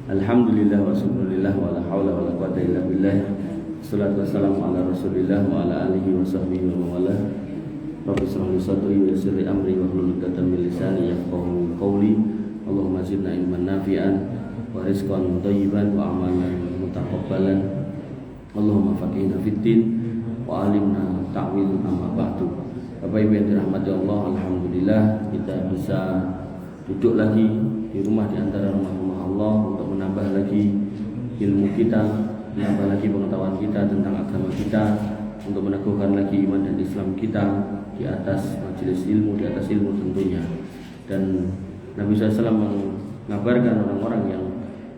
Alhamdulillah wa syukurillah wa la hawla wa la quwwata illa billah. Wassalatu wassalamu ala Rasulillah wa ala alihi wa sahbihi wa wala. Rabbi shrah li sadri wa yassir li amri wa hlul 'uqdatam min lisani yafqahu qawli. Allahumma zidna ilman nafi'an wa rizqan thayyiban wa amalan mutaqabbalan. Allahumma faqihna fid din wa alimna ta'wil amma ba'du. Bapak Ibu yang dirahmati Allah, alhamdulillah kita bisa duduk lagi di rumah di antara rumah-rumah Allah untuk menambah lagi ilmu kita, menambah lagi pengetahuan kita tentang agama kita, untuk meneguhkan lagi iman dan Islam kita di atas majelis ilmu, di atas ilmu tentunya. Dan Nabi SAW mengabarkan orang-orang yang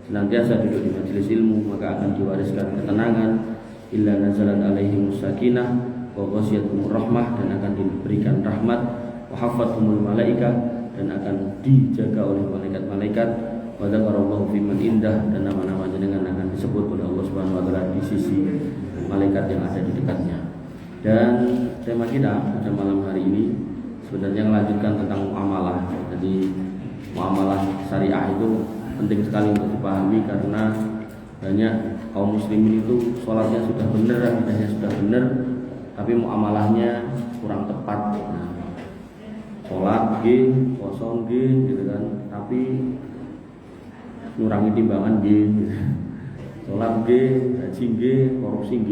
senantiasa duduk di majelis ilmu maka akan diwariskan ketenangan, illa nazalat alaihimus sakinah wa ghasyiatumur rahmah, dan akan diberikan rahmat, wa hafathumul malaikah, dan akan dijaga oleh malaikat-malaikat, wa dzakarallahu fi man indah, dan nama-nama jenengan akan disebut oleh Allah Subhanahu wa taala di sisi malaikat yang ada di dekatnya. Dan tema kita pada malam hari ini sebenarnya melanjutkan tentang muamalah. Jadi muamalah syariah itu penting sekali untuk dipahami, karena banyak kaum muslimin itu sholatnya sudah benar, akidahnya sudah benar, tapi muamalahnya kurang tepat. Nah, sholat G, kosong G, gitu kan, tapi ngurangi timbangan G, sholat G, haji G, korupsi G.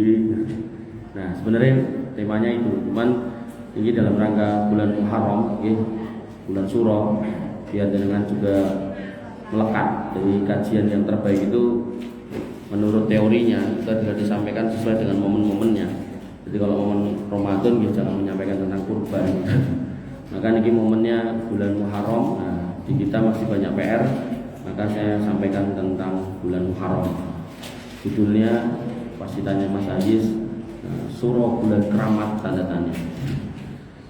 Nah, sebenarnya temanya itu, cuman ini dalam rangka bulan Muharram, bulan Suro, biar dengan juga melekat dari kajian yang terbaik itu menurut teorinya itu adalah disampaikan sesuai dengan momen-momennya. Jadi kalau momen Ramadan ya jangan menyampaikan tentang kurban. Maka ini momennya bulan Muharram. Nah, di kita masih banyak PR, maka saya sampaikan tentang bulan Muharram. Judulnya pas ditanya Mas Ajis, Suro bulan keramat tanda tanya.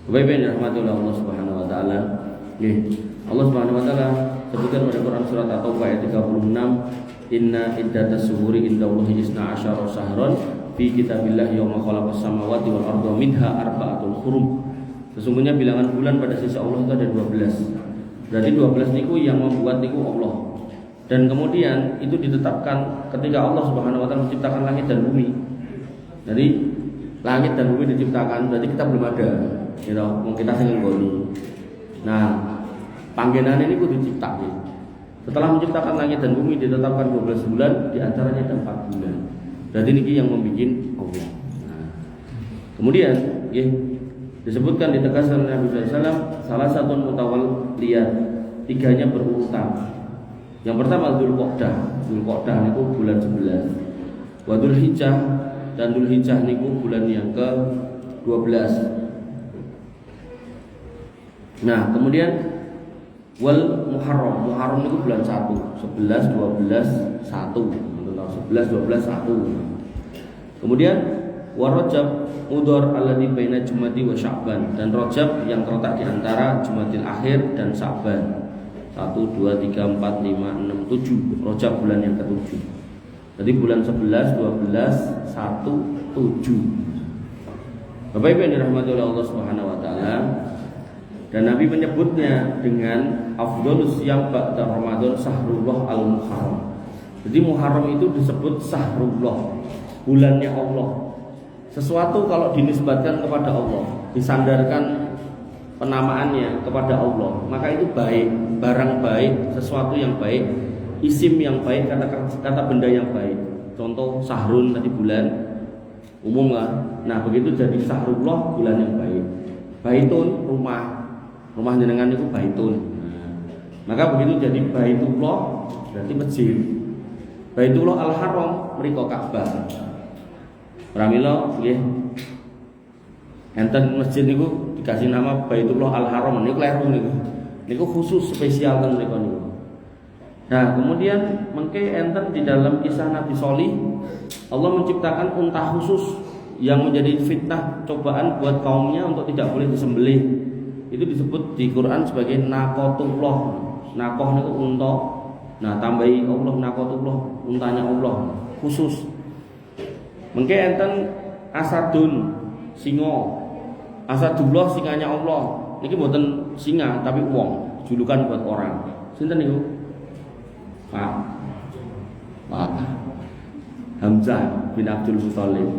Bapak Ibu yang dirahmati oleh Allah Subhanahu wa taala. Allah Subhanahu wa taala sebutkan pada Quran surat At-Taubah ayat 36, Inna iddatas syuhuri indallahi isna asyara syahran fi kitabillah yauma khalaqas samawati wal arda minha arba'atul hurum. Sesungguhnya bilangan bulan pada sisi Allah itu ada 12. Berarti 12 niku yang membuat niku Allah. Dan kemudian itu ditetapkan ketika Allah Subhanahu wa taala menciptakan langit dan bumi. Jadi langit dan bumi diciptakan, berarti kita belum ada. Gitu, kita sing nggoni. Nah, panggenan ini kudu diciptakan. Setelah menciptakan langit dan bumi ditetapkan 12 bulan, di antaranya ada 4 bulan. Berarti ini yang membuat Allah. Nah, kemudian disebutkan ditegaskan oleh Nabi SAW, salah satu mutawalliyat, tiganya berurutan. Yang pertama Dzulqa'dah. Dzulqa'dah niku bulan 11. Wa Dzulhijjah, dan Dzulhijjah niku bulan yang ke-12. Nah, kemudian wal Muharram. Muharram itu bulan 1, 11, 12, 1. 11, 12, 1. Kemudian wa Rajab mudhar alladzi baina Jumadi wa Sya'ban, dan Rajab yang terletak di antara Jumadil Akhir dan Sya'ban. 1, 2, 3, 4, 5, 6, 7. Rajab bulan yang ke-7. Jadi bulan 11, 12, 1, 7. Bapak Ibu yang dirahmati oleh Allah Subhanahu wa taala, dan Nabi menyebutnya dengan afdhalus siyam ba'da Ramadan sahrullah al-Muharram. Jadi Muharram itu disebut sahrullah, bulannya Allah. Sesuatu kalau dinisbatkan kepada Allah, disandarkan penamaannya kepada Allah, maka itu baik, barang baik, sesuatu yang baik, isim yang baik, kata benda yang baik. Contoh sahrun tadi bulan, umum lah. Nah, begitu jadi sahrullah, bulan yang baik. Baitun rumah jenengan itu baitun. Maka begitu jadi Baitullah berarti masjid. Baitullah Al-Haram mriko Ka'bah. Pramila nggih. Enten masjid niku dikasih nama Baitullah Al-Haram niku kleru niku. Niku khusus spesial ten mriko niku. Nah, kemudian mengke enten di dalam kisah Nabi Sholih, Allah menciptakan unta khusus yang menjadi fitnah cobaan buat kaumnya untuk tidak boleh disembelih. Itu disebut di Quran sebagai naqatullah. Naqah itu unta. Nah, tambahi Allah naqatullah, untanya Allah khusus. Mengke enten asadun, singa. Asadullah singanya Allah. Niki mboten singa tapi wong. julukan buat orang. Sinten niku? Pak Hamzah bin Abdul Muthalib.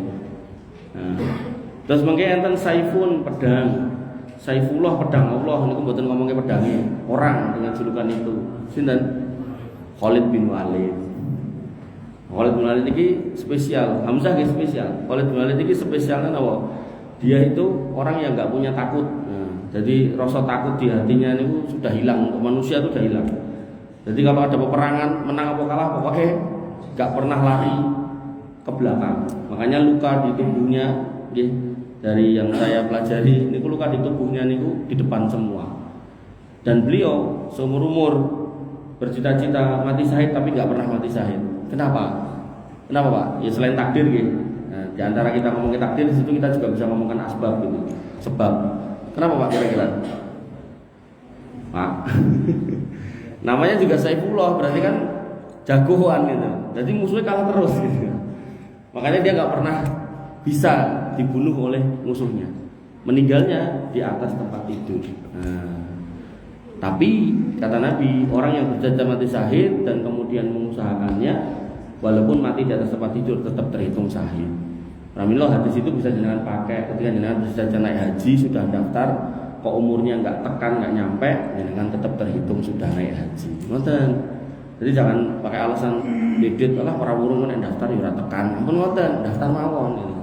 Nah, terus mengke enten Saifun pedang. Saifullah pedang Allah niku mboten ngomongke pedange, orang dengan julukan itu. Sinten? Khalid bin Walid. Khalid bin Walid ini spesial, Hamzah ini spesial. Khalid bin Walid ini spesialnya apa? Dia itu orang yang nggak punya takut. Nah, jadi rasa takut di hatinya itu sudah hilang. Untuk manusia itu sudah hilang. Jadi kalau ada peperangan menang apa kalah pokoknya nggak pernah lari ke belakang. Makanya luka di tubuhnya, dari yang saya pelajari, ini luka di tubuhnya itu di depan semua. Dan beliau seumur umur bercita-cita mati syahid tapi nggak pernah mati syahid. Kenapa? Kenapa Pak? Ya selain takdir gitu. Nah, di antara kita ngomongin takdir, di situ kita juga bisa ngomongkan asbab gitu. Sebab. Kenapa Pak kira-kira? Pak. Namanya juga Saifullah, berarti kan jagoan gitu. Jadi musuhnya kalah terus gitu. Makanya dia nggak pernah bisa dibunuh oleh musuhnya. Meninggalnya di atas tempat tidur. Nah, tapi kata Nabi, orang yang berjaya mati syahid dan kemudian mengusahakannya, walaupun mati di atas tempat tidur tetap terhitung syahid. Alhamdulillah hadis itu bisa jenengan pakai ketika jenengan berjaya naik haji, sudah daftar, kok umurnya nggak tekan, nggak nyampe, jenengan tetap terhitung sudah naik haji. Ngoten. Jadi jangan pakai alasan dedit, lah orang urung kan daftar ya ora tekan. Ampun ngoten, daftar mawon gitu.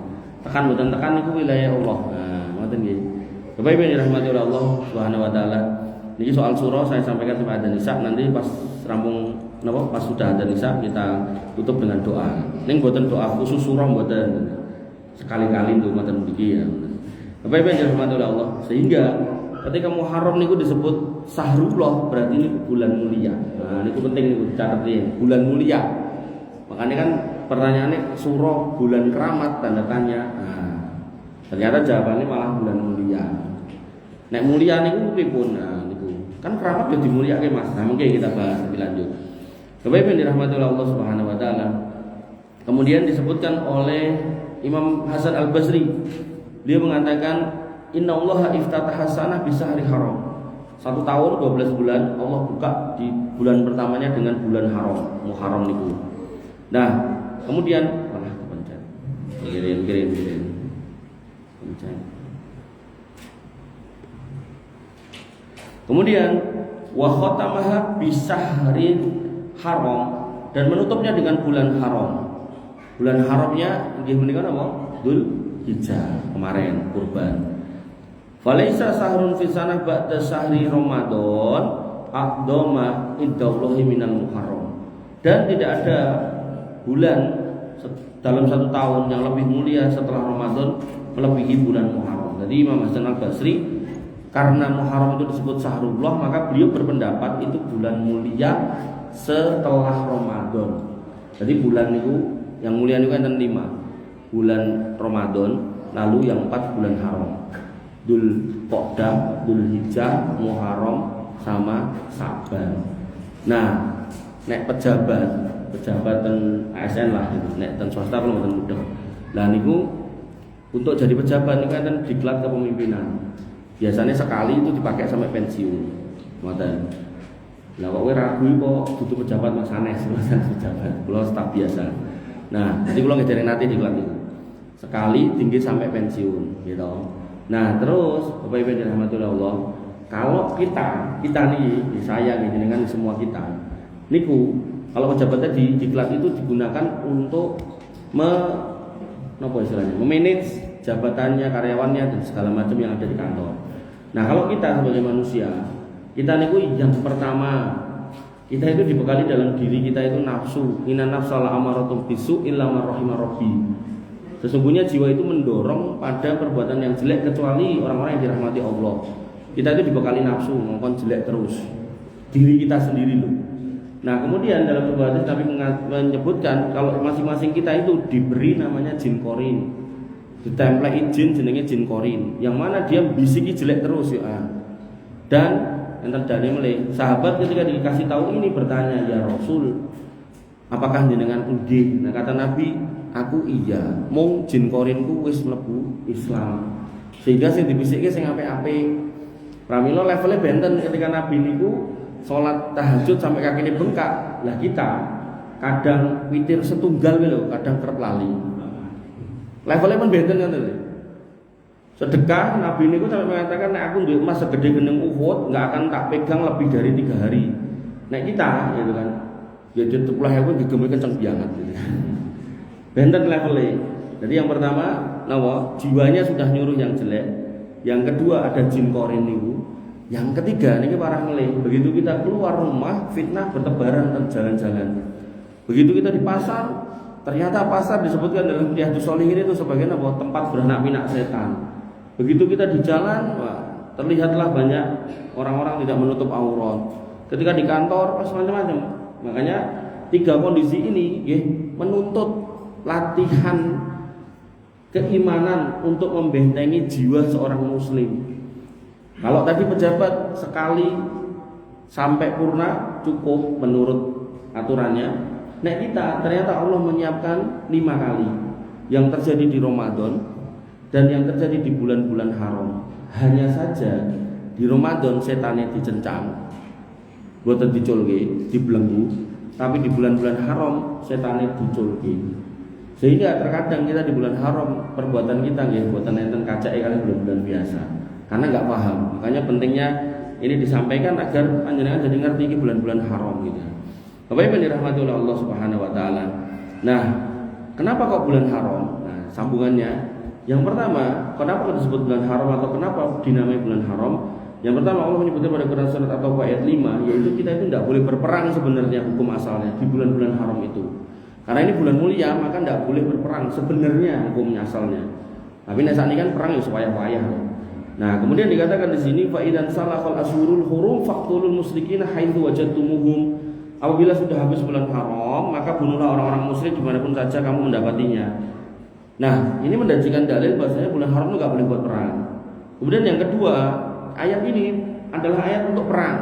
Tekan mboten tekan niku wilayah Allah. Nah, ngoten nggih. Bapak Ibu yang dirahmati oleh Allah Subhanahu wa taala. Niki soal surah saya sampaikan sampai adzan isya, nanti pas rampung napa pas sudah adzan isya kita tutup dengan doa. Ning mboten doa khusus surah mboten. Sekali-kali untuk mboten mriki ya. Bapak Ibu yang dirahmati oleh Allah, sehingga ketika Muharram niku disebut Sahrullah, berarti ini bulan mulia. Nah, niku penting niku dicatet ya, bulan mulia. Makanya kan pertanyaannya surah bulan keramat tanda tanya. Nah, ternyata jawabannya malah bulan mulia. Nek mulia niku pripun? Nah, niku kan keramat yo dimulyake Mas. Nah, mungkin kita bahas lebih lanjut. Bapak Ibu yang dirahmati oleh Allah Subhanahu wa taala. Kemudian disebutkan oleh Imam Hasan Al-Basri. Dia mengatakan innallaha iftataha sanah bi syahri haram. 1 tahun 12 bulan Allah buka di bulan pertamanya dengan bulan haram, Muharram niku. Nah, kemudian kepencet. Kirim. Pencet. Kemudian wa khatamaha bi syahrin haram, dan menutupnya dengan bulan haram. Bulan haramnya nggih menika napa? Dzulhijjah kemarin kurban. Falaisa sahrun fi sanah ba'da syahri Ramadan aqdama indallahi minal Muharram. Dan tidak ada bulan dalam 1 tahun yang lebih mulia setelah Ramadan melebihi bulan Muharram. Jadi Imam Hasan Al-Basri, karena Muharram itu disebut Sahrullah, maka beliau berpendapat itu bulan mulia setelah Ramadan. Jadi bulan itu yang mulia itu kan 5 bulan Ramadan, lalu yang 4 bulan haram. Dzulqa'dah, Dzulhijjah, Muharram sama Sa'ban. Nah, nek pejabatan ASN lah gitu. Nek ten swasta kalau mboten mudah. Lah niku untuk jadi pejabat niku kan diklat kepemimpinan. Biasanya sekali itu dipakai sampai pensiun. Ngoten. Lah kok kowe ragu kok butuh pejabat Mas Anes, Mas pejabat. Kula staf biasa. Nah, jadi kula ngedere nate diklat niku. Sekali tinggi sampai pensiun, gitu. Nah, terus Bapak Ibu yang dirahmati Allah, kalau kita nih, saya nih, dengan semua kita, niku kalau pejabatnya di diklat itu digunakan untuk memanage jabatannya, karyawannya dan segala macam yang ada di kantor. Nah, kalau kita sebagai manusia, kita niku yang pertama, kita itu dibekali dalam diri kita itu nafsu. Inna nafsala amaratum bisu illa ma rahima rabbi. Sesungguhnya jiwa itu mendorong pada perbuatan yang jelek kecuali orang-orang yang dirahmati Allah. Kita itu dibekali nafsu, ngomong jelek terus. Diri kita sendiri loh. Nah, kemudian dalam sebuah hadis Nabi menyebutkan kalau masing-masing kita itu diberi namanya jin korin. Ditemplei jin jenenge jin korin, yang mana dia bisiki jelek terus ya. Dan yang terjadi mulai sahabat ketika dikasih tahu ini bertanya, ya Rasul, apakah jenengan nggih? Nah, kata Nabi, aku iya. Mung jin korinku wis mlebu Islam. Sehingga sing dibisiki sing apik-apik. Pramila levelnya benten ketika Nabi niku sholat tahajud sampai kakinya bengkak. Lah kita kadang witir setunggal lho, kadang kerep lali. Levelnya pun benten kan lho. Sedekah Nabi niku sampai mengatakan nek aku duwe emas segede gendeng Uhud enggak akan tak pegang lebih dari 3 hari. Nek kita gitu kan. Ya diteplah aku digemel kenceng banget gitu. Benten levelnya. Jadi yang pertama nawa jiwanya sudah nyuruh yang jelek. Yang kedua ada jin korin niku. Yang ketiga niki parah ngelih. Begitu kita keluar rumah fitnah bertebaran dan jalan-jalan. Begitu kita di pasar, ternyata pasar disebutkan dalam Riyadhus Shalihin itu sebagai apa? Tempat beranak pinak setan. Begitu kita di jalan, wah, terlihatlah banyak orang-orang tidak menutup aurat. Ketika di kantor, macam-macam. Makanya 3 kondisi ini menuntut latihan keimanan untuk membentengi jiwa seorang muslim. Kalau tadi pejabat sekali sampai purna cukup menurut aturannya. Nah kita ternyata Allah menyiapkan 5 kali yang terjadi di Ramadan dan yang terjadi di bulan-bulan haram. Hanya saja di Ramadan setannya dicencang, boten diculke, dibelenggu, tapi di bulan-bulan haram setannya diculke. Sehingga terkadang kita di bulan haram perbuatan kita nggih boten enten kacake kali bulan-bulan biasa. Karena enggak paham. Makanya pentingnya ini disampaikan agar panjenengan jadi ngerti iki bulan-bulan haram gitu. Bapak Ibu dirahmati oleh Allah Subhanahu wa taala. Nah, kenapa kok bulan haram? Nah, sambungannya yang pertama, kenapa disebut bulan haram atau kenapa dinamai bulan haram? Yang pertama Allah menyebutkan pada Quran surat At-Taubah ayat 5, yaitu kita itu tidak boleh berperang sebenarnya hukum asalnya di bulan-bulan haram itu. Karena ini bulan mulia, maka tidak boleh berperang sebenarnya hukumnya asalnya. Tapi saat ini kan perang ya supaya-payah. Nah, kemudian dikatakan di sini fa idan salafal ashurul hurum faqtulul musyrikina haitsu wajadtumuhum. Apabila sudah habis bulan haram, maka bunuhlah orang-orang musyrik dimanapun saja kamu mendapatinya. Nah, ini menjanjikan dalil bahwasanya bulan haram itu nggak boleh buat perang. Kemudian yang kedua, ayat ini adalah ayat untuk perang.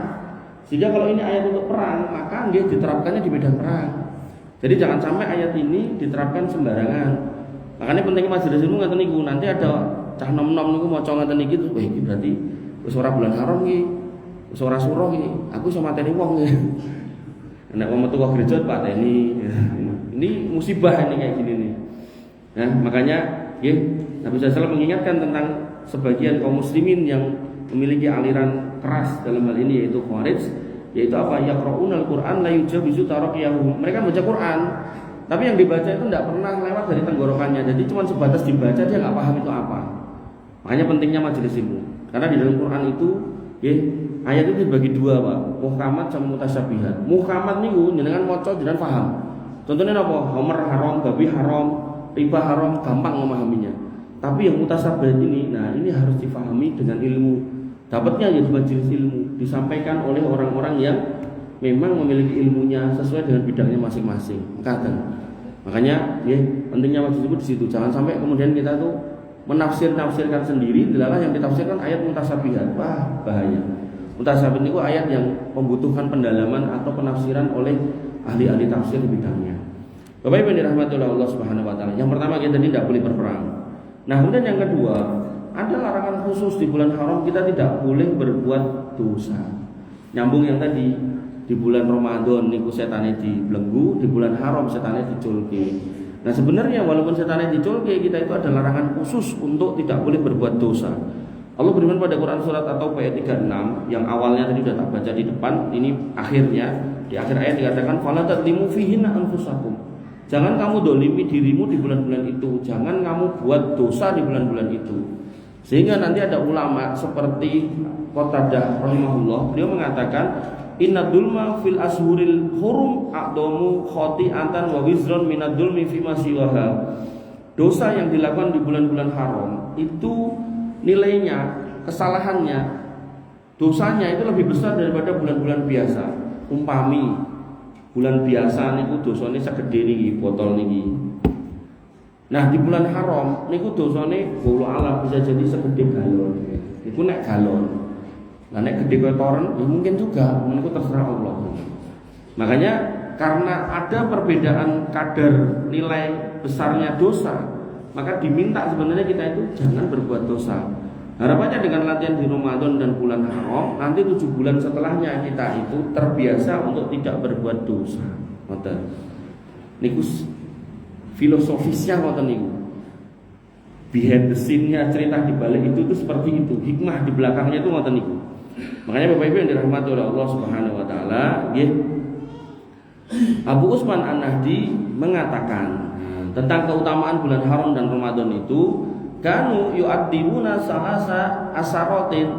Sehingga kalau ini ayat untuk perang, maka dia diterapkannya di medan perang. Jadi jangan sampai ayat ini diterapkan sembarangan. Makanya pentingnya majelis ilmu ngaten niku, nanti ada cah nom-nom niku maca ngaten iki terus, wah iki berarti wis ora bulan haram iki. Wis ora surah iki. Aku iso mateni wong iki. Nek wong metu kok gereja pateni. Ini musibah ini kayak gini nih. Nah, makanya Nabi SAW mengingatkan tentang sebagian kaum muslimin yang memiliki aliran keras dalam hal ini yaitu Khawarij, yaitu apa? Yaqra'unal Qur'an la yujawizu taraqiyahum. Mereka baca Quran, tapi yang dibaca itu tidak pernah lewat dari tenggorokannya. Jadi cuma sebatas dibaca, dia nggak paham itu apa. Makanya pentingnya majelis ilmu. Karena di dalam Quran itu ayat itu dibagi 2, Pak. Muhkamat sama mutasyabihat. Muhkamat niku jenengan maca jenengan paham. Contohnya apa? Homer haram, babi haram, riba haram, gampang memahaminya. Tapi yang mutasyabihat ini, nah ini harus difahami dengan ilmu. Dapatnya ya di majelis ilmu, disampaikan oleh orang-orang yang memang memiliki ilmunya sesuai dengan bidangnya masing-masing. Makanya pentingnya majelis ilmu di situ. Jangan sampai kemudian kita tuh menafsirkan sendiri, dilalah yang ditafsirkan ayat mutasyabihat. Wah, bahaya. Mutasyabihat itu ayat yang membutuhkan pendalaman atau penafsiran oleh ahli-ahli tafsir di bidangnya. Bapak Ibu dirahmati oleh Allah Subhanahu wa taala. Yang pertama kita tidak boleh berperang. Nah, kemudian yang kedua, ada larangan khusus di bulan haram kita tidak boleh berbuat dosa. Nyambung yang tadi, di bulan Ramadan niku setane dibelenggu, di bulan haram setane diculke. Nah, sebenarnya walaupun setane diculke, kita itu ada larangan khusus untuk tidak boleh berbuat dosa. Allah berfirman pada Quran surat At-Taubah ayat 36 yang awalnya tadi sudah tak baca di depan, ini akhirnya di akhir ayat dikatakan fala tadlimu fihinna anfusakum. Jangan kamu dolimi dirimu di bulan-bulan itu. Jangan kamu buat dosa di bulan-bulan itu. Sehingga nanti ada ulama seperti Qatadah rahimahullah, beliau mengatakan inna dulma fil ashuril hurum aqdamu khati'atan wa wizron minad dulmi fi ma siwaha. Dosa yang dilakukan di bulan-bulan haram itu nilainya, kesalahannya, dosanya itu lebih besar daripada bulan-bulan biasa. Umpami bulan biasa niku dosane segede niki botol niki. Nah, di bulan haram niku dosane wallahu alam bisa jadi segede galon. Niku nek galon. Lah nek gede kaya toren ya mungkin juga, niku terserah Allah. Makanya karena ada perbedaan kadar nilai besarnya dosa, maka diminta sebenarnya kita itu jangan berbuat dosa. Harapannya dengan latihan di Ramadan dan bulan haram, nanti 7 bulan setelahnya kita itu terbiasa untuk tidak berbuat dosa. Ngoten. Niku filosofisnya ngoten niku. Behind the scene-nya, cerita di balik itu seperti itu. Hikmah di belakangnya itu ngoten niku. Makanya Bapak Ibu yang dirahmati oleh Allah Subhanahu wa taala, nggih. Abu Utsman An-Nahdi mengatakan tentang keutamaan bulan haram dan Ramadan itu, kanu yu'addibuna salasa asarotin.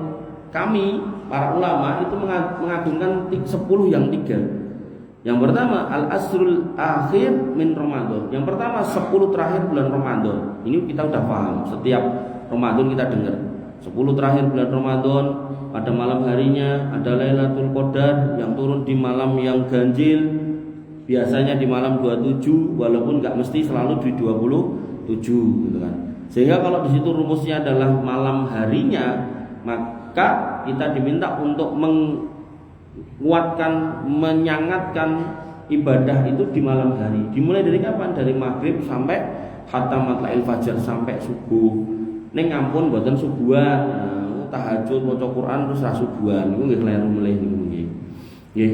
Kami para ulama itu mengagungkan 10 yang 3. Yang pertama al-asrul akhir min Ramadan. Yang pertama 10 terakhir bulan Ramadan. Ini kita udah paham. Setiap Ramadan kita dengar 10 terakhir bulan Ramadan, pada malam harinya ada Lailatul Qadar yang turun di malam yang ganjil. Biasanya di malam 27, walaupun nggak mesti selalu di 27 gitu kan. Sehingga kalau di situ rumusnya adalah malam harinya, maka kita diminta untuk menguatkan, menyangatkan ibadah itu di malam hari. Dimulai dari kapan? Dari maghrib sampai hatta matla'il fajar, sampai subuh. Ning ampun mboten subuhan, tahajud maca Quran terus ra subuhan. Niku nggih kleru mulih niku nggih. Nggih,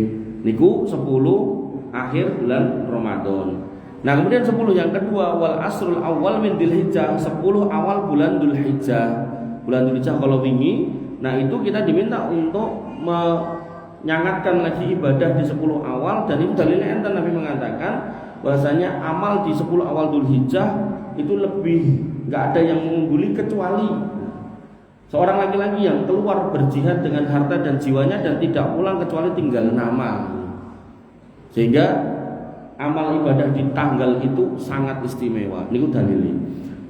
niku 10 akhir bulan Ramadan. Nah, kemudian 10 yang kedua wal asrul awal min Dzulhijjah, 10 awal bulan Dzulhijjah. Bulan Dzulhijjah kalau wingi, nah itu kita diminta untuk menyangatkan lagi ibadah di 10 awal, dan itu dalilnya enten Nabi mengatakan bahwasanya amal di 10 awal Dzulhijjah itu lebih enggak ada yang mengungguli kecuali seorang laki-laki yang keluar berjihad dengan harta dan jiwanya dan tidak pulang kecuali tinggal nama. Sehingga amal ibadah di tanggal itu sangat istimewa. Niku dalilnya.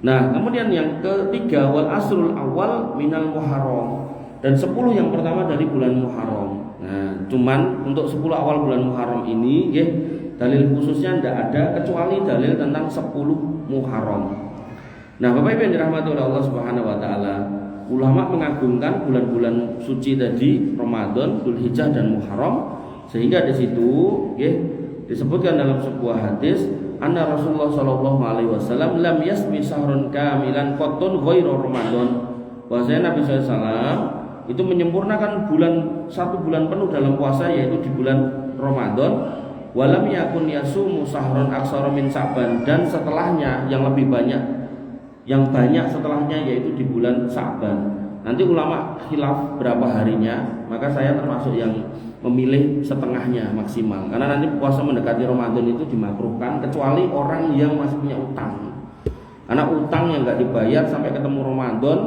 Nah, kemudian yang ketiga wal asrul awal minal Muharram, dan 10 yang pertama dari bulan Muharram. Nah, cuman untuk 10 awal bulan Muharram ini nggih dalil khususnya tidak ada kecuali dalil tentang 10 Muharram. Nah, Bapak Ibu yang dirahmati oleh Allah Subhanahu wa taala, ulama mengagungkan bulan-bulan suci tadi Ramadan, Dzulhijjah dan Muharram, sehingga di situ nggih disebutkan dalam sebuah hadis anna Rasulullah sallallahu alaihi wasallam lam yasmi syahrun kamilan qattun ghairu Ramadan. Bahwasanya Nabi SAW itu menyempurnakan satu bulan penuh dalam puasa, yaitu di bulan Ramadan. Walam yakun yasumu syahrun aksara min Sa'ban, dan setelahnya yang lebih banyak, yang banyak setelahnya yaitu di bulan Sa'ban. Nanti ulama khilaf berapa harinya, maka saya termasuk yang memilih setengahnya maksimal, karena nanti puasa mendekati Ramadan itu dimakruhkan kecuali orang yang masih punya utang. Karena utang yang nggak dibayar sampai ketemu Ramadan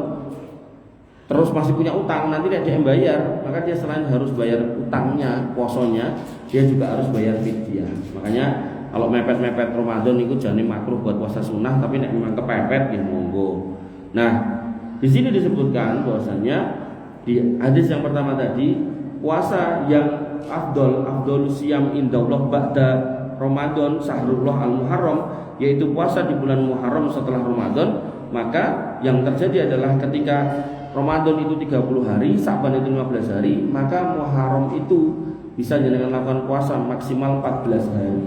terus masih punya utang, nanti tidak dia bayar, maka dia selain harus bayar utangnya, posonya, dia juga harus bayar fidyah. Makanya kalau mepet-mepet Ramadan itu jangan makruh buat puasa sunnah, tapi nek memang kepepet ya monggo. Nah, di sini disebutkan bahwasanya di hadis yang pertama tadi, puasa yang afdol siyam indallah ba'da Ramadan sahrullah al-Muharram, yaitu puasa di bulan Muharram setelah Ramadan. Maka yang terjadi adalah ketika Ramadan itu 30 hari, Sa'ban itu 15 hari, maka Muharram itu bisa dengan melakukan puasa maksimal 14 hari.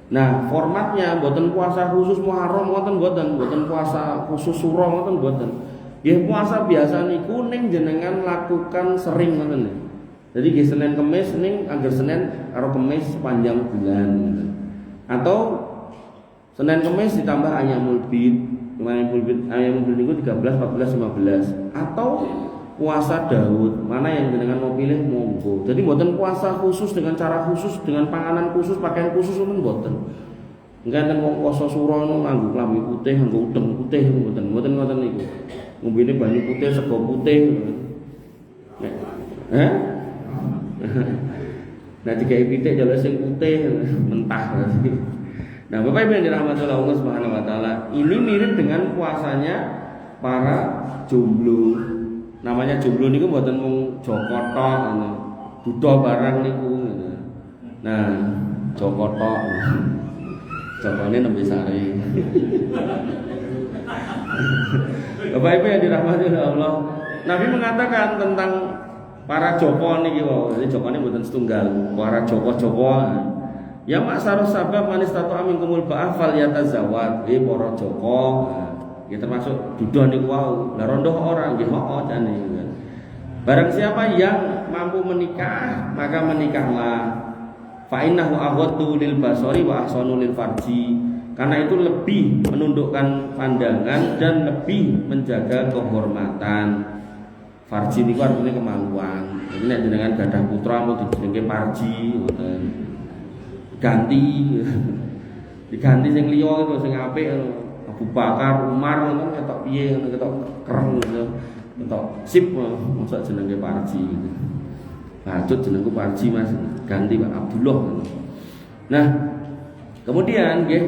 Nah, formatnya mboten puasa khusus Muharram, mboten puasa khusus suro, mboten. Nggih, puasa biasa niku ning jenengan lakukan sering ngoten. Jadi nggih Senin Kemis ning angger Senin karo Kemis sepanjang bulan. Atau Senin Kemis ditambah Ayyamul Bid. Ayyamul Bid niku 13, 14, 15. Atau puasa Daud, mana yang jenengan mau pilih monggo. Jadi mboten puasa khusus dengan cara khusus, dengan panganan khusus, pakaian khusus mboten. Enggak enten wong puasa suro nganggo klambi putih, nganggo udeng putih mboten niku. Ngombene banyu putih, sego putih. Nah, jika pitik jalur sing putih mentah. Nah, Bapak Ibu yang dirahmati oleh Allah Subhanahu wa taala, ini mirip dengan puasanya para jomblo. Namanya jomblo niku mboten mung jokotok ngono. Duda barang niku. Nah, jokotok. Jokone nembe sare. Bapak Ibu yang dirahmati oleh Allah, Nabi mengatakan tentang para joko niki wae. Jadi jokone mboten setunggal, para joko-joko. Ya maksarus sabab manis tatu amin kumul ba'af fal yatazawad. Para joko Ya termasuk dudon niku wau. Lah rondo orang nggih hooh jane. Barang siapa yang mampu menikah, maka menikahlah. Fa innahu aghaddu lil basari wa ahsanu lil farji. Karena itu lebih menundukkan pandangan dan lebih menjaga kehormatan. Farji niku artinya kemaluan. Jadi nek jenengan gadah putra mau dijenenge parji ngoten. Ganti diganti sing liya itu sing apik Abu Bakar, Umar ngono ketok piye ngono ketok kereng ngono. Ketok sip mosok jenenge parji gitu. Patut jenengku parji Mas, ganti Pak Abdullah ngono. Nah, kemudian nggih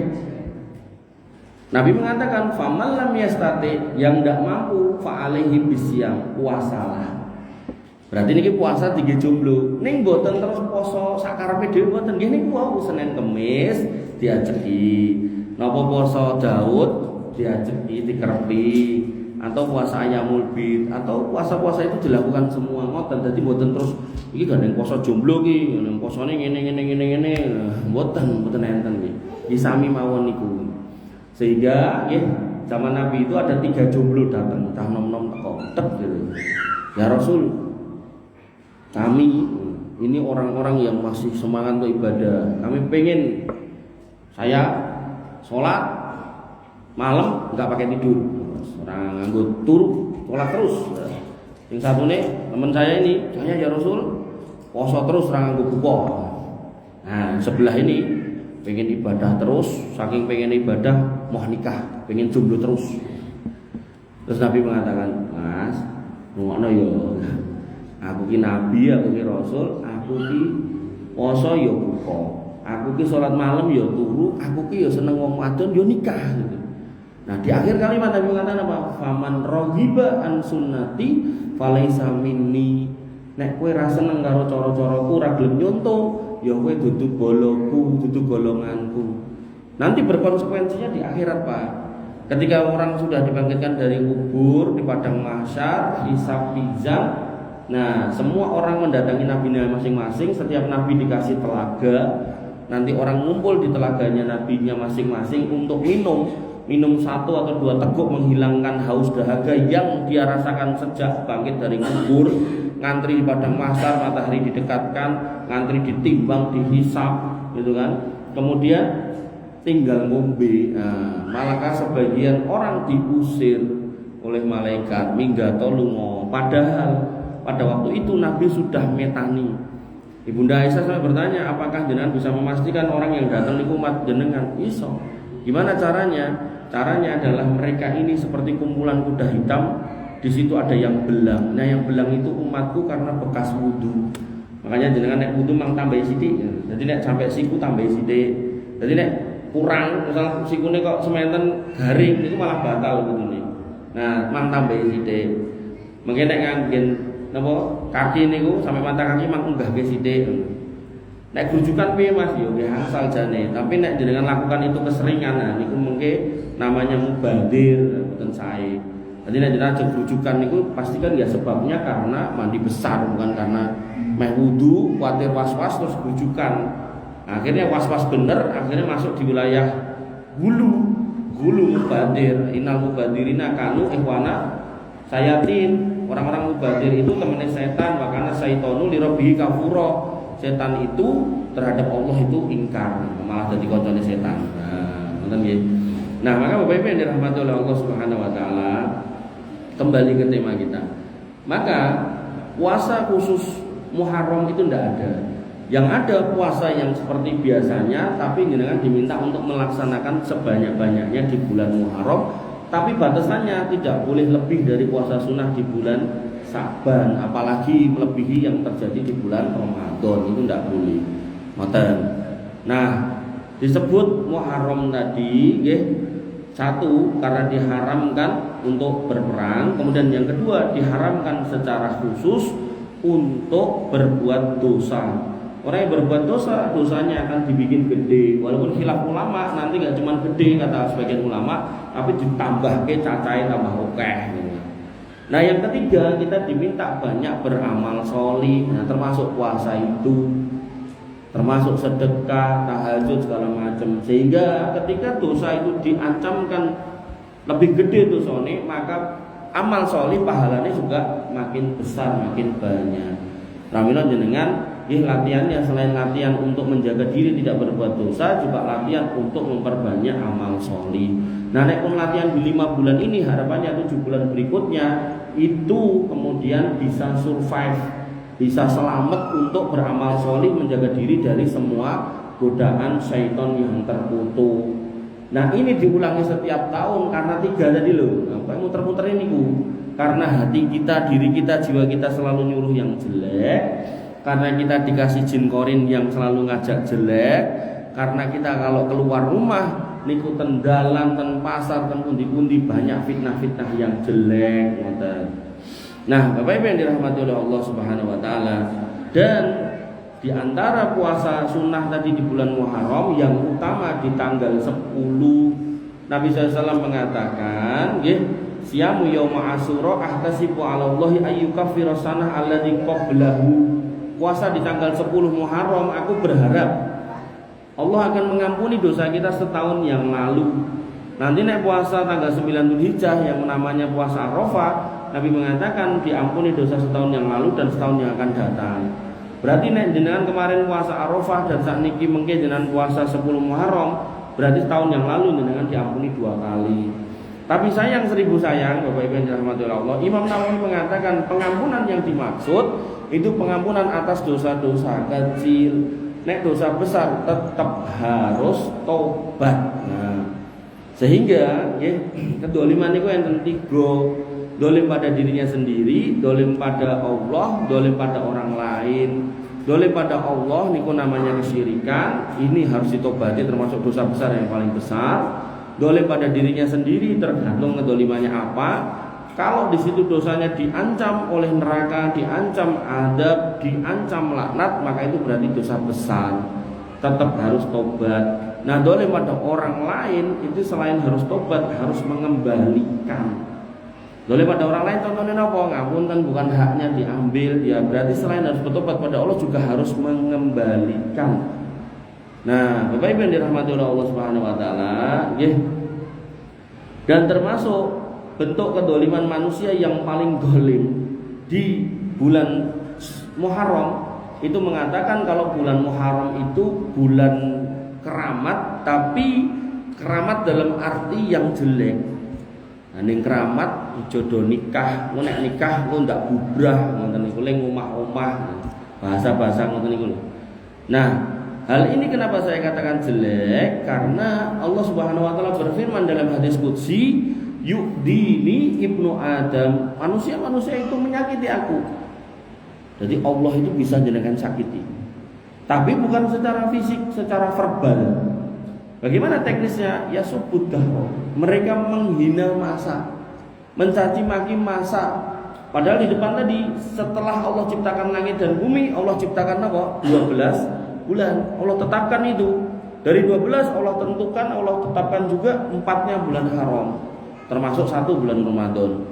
Nabi mengatakan faman lam yastati, yang tidak mampu fa alaihi bisyam, puasalah. Berarti niki puasa 3 jomblo. Ning mboten terus poso sakarepe dhewe mboten nggih niku wau Senin Kamis diajeki. Napa poso Daud diajeki dikerepi atau puasa Ayyamul Bid atau puasa-puasa itu dilakukan semua ngoten. Dadi mboten terus iki gandeng poso jomblo iki, ning posone ngene. Mboten enten nggih. Iki sami mawon niku. Sehingga ya, zaman Nabi itu ada 3 jomblo datang, cah nom-nom teko tek gitu. Ya Rasul, kami ini orang-orang yang masih semangat untuk ibadah. Kami pengen saya sholat malam nggak pakai tidur. Orang nganggo turu, sholat terus. Yang satu nih teman saya ini, saya ya Rasul, poso terus orang nganggo buka. Nah sebelah ini pengen ibadah terus, saking pengen ibadah mau nikah, pengen jomblo terus. Terus Nabi mengatakan, Mas, ngono yo. Aku ki nabi, aku ki rasul, aku ki poso yo buka. Aku ki salat malam yo turu, aku ki yo seneng wong wadon yo nikah gitu. Nah, di akhir kalimat Nabi mengatakan apa? Faman raghiba an sunnati falaisa minni. Nek kowe ra seneng karo cara-caraku, ra gelem nyonto, ya kowe dudu boloku, dudu golonganku. Nanti berkonsekuensinya di akhirat, Pak. Ketika orang sudah dibangkitkan dari kubur di padang mahsyar, hisab mizan. Nah, semua orang mendatangi nabinya masing-masing. Setiap nabi dikasih telaga. Nanti orang ngumpul di telaganya nabinya masing-masing untuk minum 1 atau 2 teguk menghilangkan haus dahaga yang dia rasakan sejak bangkit dari kubur. Ngantri di padang mahsyar, matahari didekatkan, ngantri ditimbang, dihisap, gitu kan. Kemudian tinggal ngombe. Nah, malakah sebagian orang diusir oleh malaikat minggato lungo. Padahal pada waktu itu Nabi sudah metani. Ibunda Aisyah sampai bertanya, apakah jenengan bisa memastikan orang yang datang di umat jenengan? Iso. Gimana caranya? Caranya adalah mereka ini seperti kumpulan kuda hitam. Di situ ada yang belang. Nah, yang belang itu umatku karena bekas wudu. Makanya jenengan nek wudu mang tambahi sithik. Jadi nek sampai siku tambahi sithik. Jadi nek kurang, misal sikune kok sementen garing itu malah batal wudune. Nah, mang tambahi sithik. Mungkin nek nganggen napa kaki niku sampai mata kaki mang unggahke sithik. Nek grujukan piye Mas yo nggih asal jane, tapi nek jenengan lakukan itu keseringan nah niku mengke namanya mubadir mboten sae. Jadi nek jenengan grujukan niku pastikan ya sebabnya karena mandi besar bukan karena meh wudu, kuatir was-was terus grujukan. Akhirnya was-was bener, akhirnya masuk di wilayah gulu mubadir. Innal mubadirina kanu ikhwana sayatin. Orang-orang mubadir itu temannya setan, makanya syaitanu li rabbihi kafura. Setan itu terhadap Allah itu ingkar, malah jadi koncone setan. Nah, ngoten nggih. Nah, maka Bapak Ibu yang dirahmati oleh Allah Subhanahu wa taala, kembali ke tema kita. Maka puasa khusus Muharram itu tidak ada. Yang ada puasa yang seperti biasanya, tapi jenengan diminta untuk melaksanakan sebanyak-banyaknya di bulan Muharram. Tapi batasannya tidak boleh lebih dari puasa sunnah di bulan Sa'ban, apalagi melebihi yang terjadi di bulan Ramadan, itu tidak boleh. Ngoten. Nah, disebut Muharram tadi, nggih, satu karena diharamkan untuk berperang, kemudian yang kedua diharamkan secara khusus untuk berbuat dosa. Orang yang berbuat dosa, dosanya akan dibikin gede. Walaupun khilaf ulama, nanti nggak cuma gede kata sebagian ulama, tapi ditambah ke cacai tambah okeh. Nah yang ketiga kita diminta banyak beramal sholih, nah, termasuk puasa itu, termasuk sedekah, tahajud segala macam. Sehingga ketika dosa itu diancamkan lebih gede dosane, maka amal solih pahalanya juga makin besar, makin banyak. Ramila jenengan latihannya selain latihan untuk menjaga diri tidak berbuat dosa, juga latihan untuk memperbanyak amal solih. Nah, nek pun latihan di 5 bulan ini, harapannya 7 bulan berikutnya itu kemudian bisa survive, bisa selamat untuk beramal solih, menjaga diri dari semua godaan syaitan yang terkutuk. Nah, ini diulangi setiap tahun karena 3 tadi loh. Apa muter-muter ini karena hati kita, diri kita, jiwa kita selalu nyuruh yang jelek, karena kita dikasih jin korin yang selalu ngajak jelek, karena kita kalau keluar rumah niku ten dalan, ten pasar, ten pundi-pundi banyak fitnah-fitnah yang jelek. Nah, Bapak Ibu yang dirahmati oleh Allah Subhanahu wa taala, dan di antara puasa sunnah tadi di bulan Muharram yang utama di tanggal 10, Nabi SAW mengatakan, siyamu yauma asyura ahtasibu 'ala Allahi ayyukaffira sanah alladzi qablahu. Puasa di tanggal 10 Muharram, aku berharap Allah akan mengampuni dosa kita setahun yang lalu. Nanti nek puasa tanggal 9 Dzulhijjah yang namanya puasa Arafah, Nabi mengatakan diampuni dosa setahun yang lalu dan setahun yang akan datang. Berarti nek jenengan kemarin puasa Arafah dan sakniki mengke jenengan puasa 10 Muharram, berarti setahun yang lalu jenengan diampuni 2 kali. Tapi sayang 1000 sayang, Bapak Ibu yang dirahmati Allah, Imam Nawawi mengatakan pengampunan yang dimaksud itu pengampunan atas dosa-dosa kecil. Nek dosa besar tetap harus tobat. Nah, sehingga kedoliman itu yang tiga. Dolim pada dirinya sendiri, dolim pada Allah, dolim pada orang lain. Dolim pada Allah niku namanya kesyirikan, ini harus ditobati, termasuk dosa besar yang paling besar. Dolim pada dirinya sendiri tergantung kedolimannya apa. Kalau di situ dosanya diancam oleh neraka, diancam adab, diancam laknat, maka itu berarti dosa besar. Tetap harus tobat. Nah, dolim pada orang lain itu selain harus tobat, harus mengembalikan. Dolim pada orang lain contohnya apa? Ngapunten bukan haknya diambil, ya berarti selain harus bertobat pada Allah juga harus mengembalikan. Nah, Bapak Ibu yang dirahmati oleh Allah Subhanahu wa taala, dan termasuk bentuk kedoliman manusia yang paling dolim di bulan Muharram itu mengatakan kalau bulan Muharram itu bulan keramat, tapi keramat dalam arti yang jelek. Nah, ning keramat jodoh nikah, nek nikah lu ndak bubrah, ngoten niku ning omah-omah. Bahasa-bahasa ngoten niku lho. Nah, hal ini kenapa saya katakan jelek? Karena Allah Subhanahu wa taala berfirman dalam hadis qudsi, yu'dini ibnu Adam, manusia itu menyakiti aku. Jadi Allah itu bisa jenengan sakiti, tapi bukan secara fisik, secara verbal. Bagaimana teknisnya? Ya subudah, mereka menghina masa, mencaci maki masa. Padahal di depan tadi setelah Allah ciptakan langit dan bumi, Allah ciptakan apa? 12 bulan. Allah tetapkan itu. Dari 12 Allah tentukan, Allah tetapkan juga 4-nya bulan haram, termasuk 1 bulan Ramadan.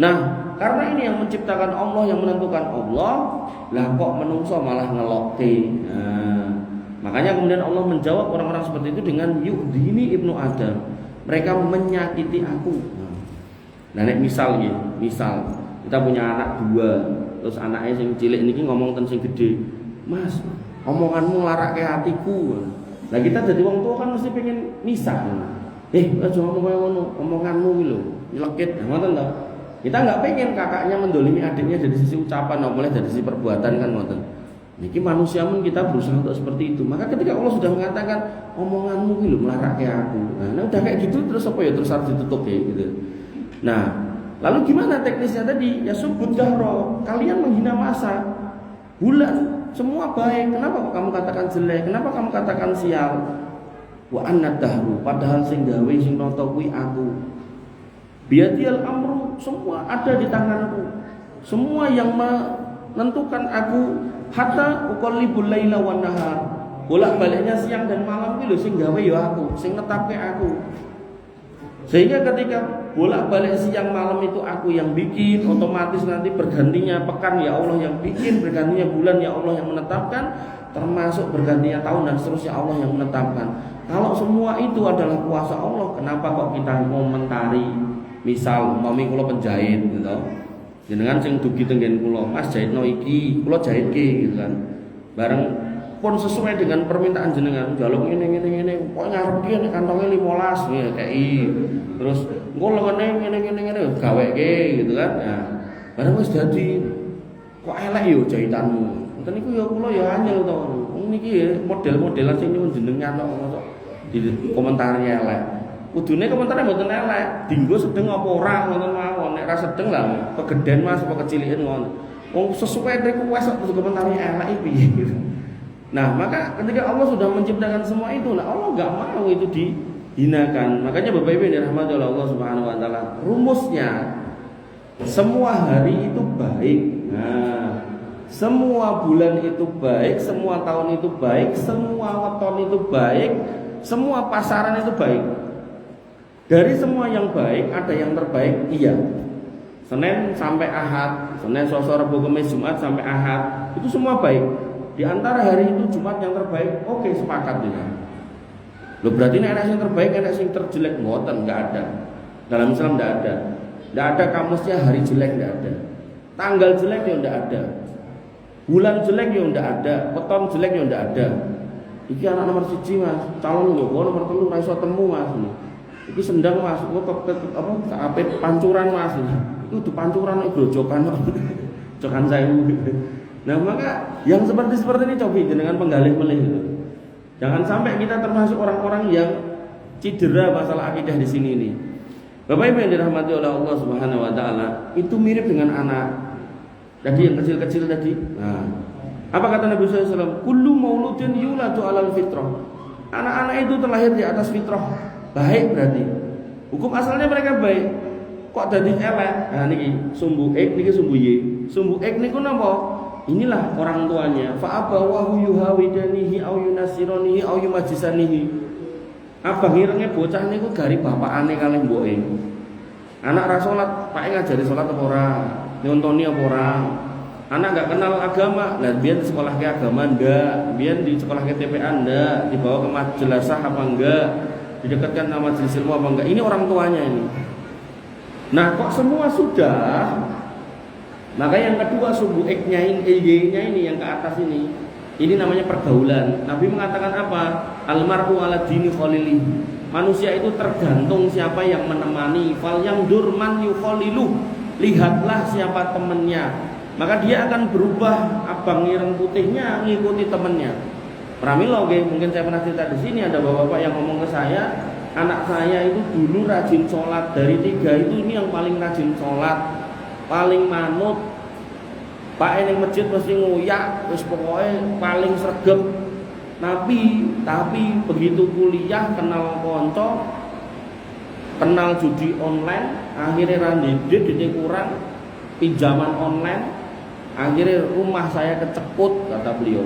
Nah, karena ini yang menciptakan Allah, yang menentukan Allah, lah kok menungso malah ngelokke. Nah, makanya kemudian Allah menjawab orang-orang seperti itu dengan yu'dini ibnu Adam, mereka menyakiti aku. Nah, nek misal kita punya anak 2, terus anaknya sing cilik niki ngomong ten sing gede, "Mas, omonganmu larake hatiku." Nah, kita jadi wong tua kan mesti pengen misah. Aja ngomong kaya ngono, omonganmu iki lho, nyelekit, ngoten to. Kita enggak pengen kakaknya mendolimi adiknya dari sisi ucapan, maupun dari sisi perbuatan kan ngoten. Niki manusia pun kita berusaha untuk seperti itu. Maka ketika Allah sudah mengatakan omonganmu iki lho melarake aku. Nah, udah kayak gitu terus apa ya? Terus harus ditutup ya gitu. Nah, lalu gimana teknisnya tadi? Ya subut jahro, kalian menghina masa, bulan, semua baik. Kenapa kok kamu katakan jelek? Kenapa kamu katakan sial? Wa annad dahru, padahal sing gawe sing nata kuwi aku. Biadil amru, semua ada di tanganku. Semua yang menentukan aku, hatta uqallibul laila wan nahar. Bolak-baliknya siang dan malam kuwi lho sing gawe ya aku, sing netapke aku. Sehingga ketika bolak-balik siang malam itu aku yang bikin, otomatis nanti bergantinya pekan ya Allah yang bikin, bergantinya bulan ya Allah yang menetapkan, termasuk bergantinya tahun dan seterusnya Allah yang menetapkan. kalau semua itu adalah kuasa Allah, kenapa kok kita komentari? Misal mami kula penjahit gitu. Jenengan sing dugi tenggen kula, Mas jahitno iki, kula jahitke gitu kan. Bareng pun sesuai dengan permintaan jenengan, njaluk ngene kok ngarepke nek kantonge 15 ya kei. Terus engko ngene gaweke gitu kan. Nah, bareng wis dadi kok elek yo jahitanmu. Ngoten niku ya kula ya anyel to. Niki ya model-modelan sing nyuwun jenengan kok mosok di komentari elek. Kudune komentare mboten elek, dinggo sedeng apa ora ngoten mawon. Nek ra sedeng lah kegeden Mas apa keciliken ngono. Wong sesuai request kok komentari elek iki piye gitu. Nah, maka ketika Allah sudah menciptakan semua itu, nah Allah enggak mau itu dihinakan. Makanya Bapak Ibu yang dirahmati oleh Allah Subhanahu wa taala, rumusnya semua hari itu baik. Nah, semua bulan itu baik, semua tahun itu baik, semua weton itu baik, semua pasaran itu baik. Dari semua yang baik ada yang terbaik, iya. Senin sampai Ahad, Senin, Selasa, Rabu, Kamis, Jumat sampai Ahad, itu semua baik. Di antara hari itu Jumat yang terbaik, oke sepakat ya. Loh berarti ini ada yang terbaik, ada yang terjelek, ngoten nggak ada. Dalam Islam nggak ada. Nggak ada kamusnya hari jelek, nggak ada. Tanggal jelek ya nggak ada. Bulan jelek ya nggak ada. Weton jelek ya nggak ada. Iki anak nomor 1 Mas, calon lho, nomor 3 ra iso temu Mas. Iki sendang Mas, apa pancuran Mas. Itu pancuran grojokan kok. Jokan saya. Nah maka yang seperti ini coba dengan penggalih melih gitu. Jangan sampai kita termasuk orang-orang yang cedera masalah akidah di sini ini. Bapak Ibu yang dirahmati oleh Allah Subhanahu wa taala, itu mirip dengan anak. Tadi yang kecil-kecil tadi. Nah, apa kata Nabi sallallahu alaihi wasallam? Kullu mauludin yuladu 'alal fitrah. Anak-anak itu terlahir di atas fitrah. Baik berarti. Hukum asalnya mereka baik. Kok dadi elek? Nah niki sumbu ek niki sumbu y. Sumbu ek niku napa? Inilah orang tuanya. Fa abawahu yuhawidanihi au yunasironihi au yumajisanihi. Abang irenge bocah niku gari bapakane kalih mboke. Anak ra salat, pake ngajari salat apa ora? Nyontoni apa ora? Anak enggak kenal agama, lah biyen sekolah ke agama ndak, biyen di sekolah ke TPA ndak, dibawa ke majelasah apa enggak, didekatkan sama majelis ilmu apa enggak. Ini orang tuanya ini. Nah, kok semua sudah? Maka yang kedua sumbu X-nya ini yang ke atas ini namanya pergaulan. Nabi mengatakan apa? Almar'u ala dini khalili. Manusia itu tergantung siapa yang menemani. Fal yang durman yukhalilu. Lihatlah siapa temannya. Maka dia akan berubah abang ireng putihnya ngikuti temannya. Pramila mungkin saya pernah cerita di sini ada bapak-bapak yang ngomong ke saya, anak saya itu dulu rajin sholat, dari 3 itu ini yang paling rajin sholat, paling manut, Pak ning masjid mesti ngoyak, terus pokoknya paling sregep. Tapi begitu kuliah kenal konco, kenal judi online, akhirnya randedit kurang, pinjaman online, akhirnya rumah saya keceput kata beliau.